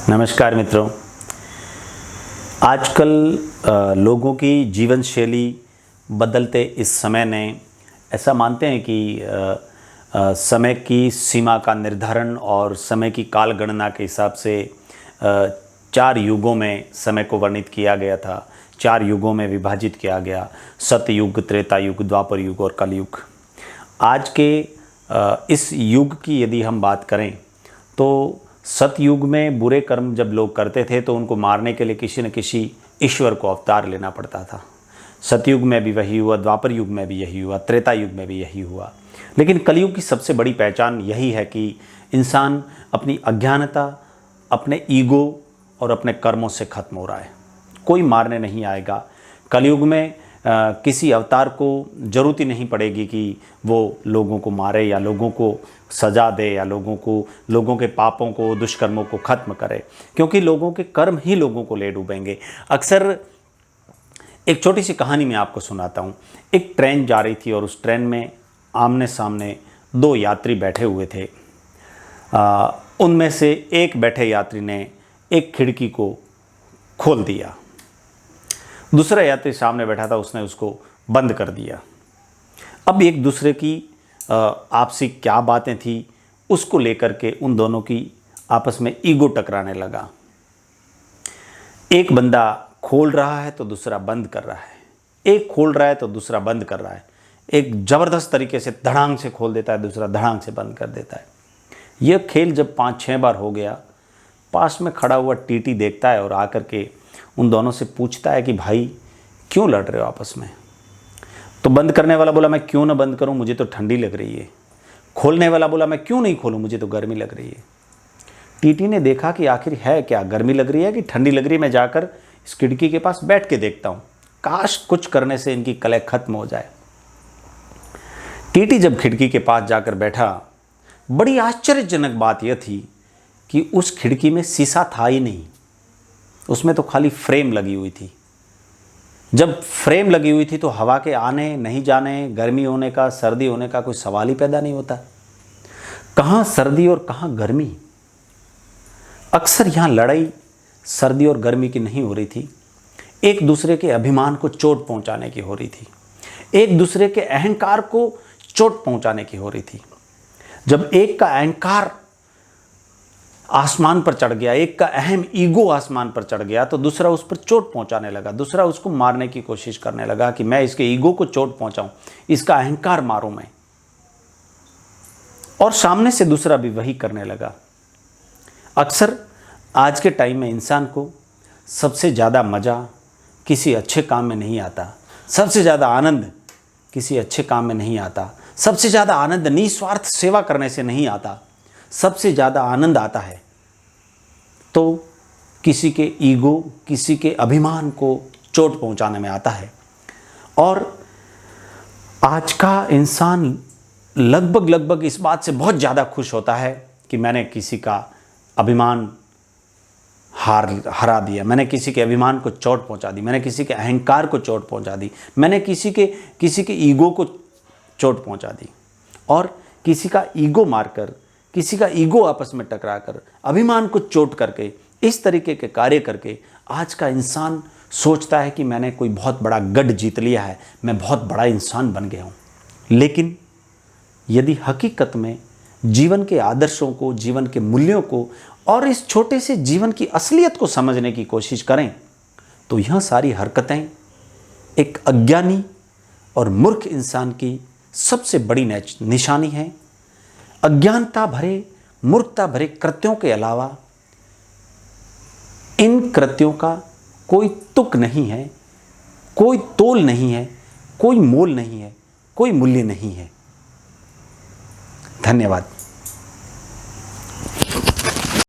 नमस्कार मित्रों। आजकल लोगों की जीवन शैली बदलते इस समय ने ऐसा मानते हैं कि समय की सीमा का निर्धारण और समय की काल गणना के हिसाब से 4 युगों में समय को वर्णित किया गया था। 4 युगों में विभाजित किया गया, सतयुग, त्रेता युग, द्वापर युग और कलयुग। आज के इस युग की यदि हम बात करें तो सतयुग में बुरे कर्म जब लोग करते थे तो उनको मारने के लिए किसी न किसी ईश्वर को अवतार लेना पड़ता था। सतयुग में भी वही हुआ, द्वापर युग में भी यही हुआ, त्रेता युग में भी यही हुआ। लेकिन कलयुग की सबसे बड़ी पहचान यही है कि इंसान अपनी अज्ञानता, अपने ईगो और अपने कर्मों से खत्म हो रहा है। कोई मारने नहीं आएगा। कलयुग में किसी अवतार को ज़रूरत ही नहीं पड़ेगी कि वो लोगों को मारे या लोगों को सज़ा दे या लोगों के पापों को, दुष्कर्मों को ख़त्म करे, क्योंकि लोगों के कर्म ही लोगों को ले डूबेंगे। अक्सर एक छोटी सी कहानी मैं आपको सुनाता हूँ। एक ट्रेन जा रही थी और उस ट्रेन में आमने सामने 2 यात्री बैठे हुए थे। उनमें से एक बैठे यात्री ने एक खिड़की को खोल दिया। दूसरा यात्री सामने बैठा था, उसने उसको बंद कर दिया। अब एक दूसरे की आपसी क्या बातें थी उसको लेकर के उन दोनों की आपस में ईगो टकराने लगा। एक बंदा खोल रहा है तो दूसरा बंद कर रहा है, एक खोल रहा है तो दूसरा बंद कर रहा है। एक ज़बरदस्त तरीके से धड़ांग से खोल देता है, दूसरा धड़ांग से बंद कर देता है। यह खेल जब 5-6 बार हो गया, पास में खड़ा हुआ टीटी देखता है और आकर के उन दोनों से पूछता है कि भाई क्यों लड़ रहे हो आपस में। तो बंद करने वाला बोला मैं क्यों ना बंद करूं, मुझे तो ठंडी लग रही है। खोलने वाला बोला मैं क्यों नहीं खोलूं, मुझे तो गर्मी लग रही है। टीटी ने देखा कि आखिर है क्या, गर्मी लग रही है कि ठंडी लग रही है। मैं जाकर इस खिड़की के पास बैठ के देखता हूं, काश कुछ करने से इनकी कलह खत्म हो जाए। टीटी जब खिड़की के पास जाकर बैठा, बड़ी आश्चर्यजनक बात यह थी कि उस खिड़की में शीशा था ही नहीं, उसमें तो खाली फ्रेम लगी हुई थी। जब फ्रेम लगी हुई थी तो हवा के आने नहीं जाने, गर्मी होने का, सर्दी होने का कोई सवाल ही पैदा नहीं होता। कहाँ सर्दी और कहाँ गर्मी। अक्सर यहाँ लड़ाई सर्दी और गर्मी की नहीं हो रही थी, एक दूसरे के अभिमान को चोट पहुंचाने की हो रही थी, एक दूसरे के अहंकार को चोट पहुंचाने की हो रही थी। जब एक का अहंकार आसमान पर चढ़ गया, एक का अहम ईगो आसमान पर चढ़ गया, तो दूसरा उस पर चोट पहुंचाने लगा, दूसरा उसको मारने की कोशिश करने लगा कि मैं इसके ईगो को चोट पहुंचाऊं, इसका अहंकार मारूं मैं। और सामने से दूसरा भी वही करने लगा। अक्सर आज के टाइम में इंसान को सबसे ज़्यादा मज़ा किसी अच्छे काम में नहीं आता, सबसे ज़्यादा आनंद किसी अच्छे काम में नहीं आता, सबसे ज़्यादा आनंद निस्वार्थ सेवा करने से नहीं आता। सबसे ज़्यादा आनंद आता है तो किसी के ईगो, किसी के अभिमान को चोट पहुंचाने में आता है। और आज का इंसान लगभग इस बात से बहुत ज़्यादा खुश होता है कि मैंने किसी का अभिमान हरा दिया, मैंने किसी के अभिमान को चोट पहुंचा दी, मैंने किसी के अहंकार को चोट पहुंचा दी, मैंने किसी के ईगो को चोट पहुंचा दी। और किसी का ईगो मारकर, किसी का ईगो आपस में टकराकर, अभिमान को चोट करके, इस तरीके के कार्य करके आज का इंसान सोचता है कि मैंने कोई बहुत बड़ा गढ़ जीत लिया है, मैं बहुत बड़ा इंसान बन गया हूँ। लेकिन यदि हकीकत में जीवन के आदर्शों को, जीवन के मूल्यों को और इस छोटे से जीवन की असलियत को समझने की कोशिश करें तो यह सारी हरकतें एक अज्ञानी और मूर्ख इंसान की सबसे बड़ी निशानी है। अज्ञानता भरे, मूर्खता भरे कृत्यों के अलावा इन कृत्यों का कोई तुक नहीं है, कोई तोल नहीं है, कोई मोल नहीं है, कोई मूल्य नहीं है। धन्यवाद।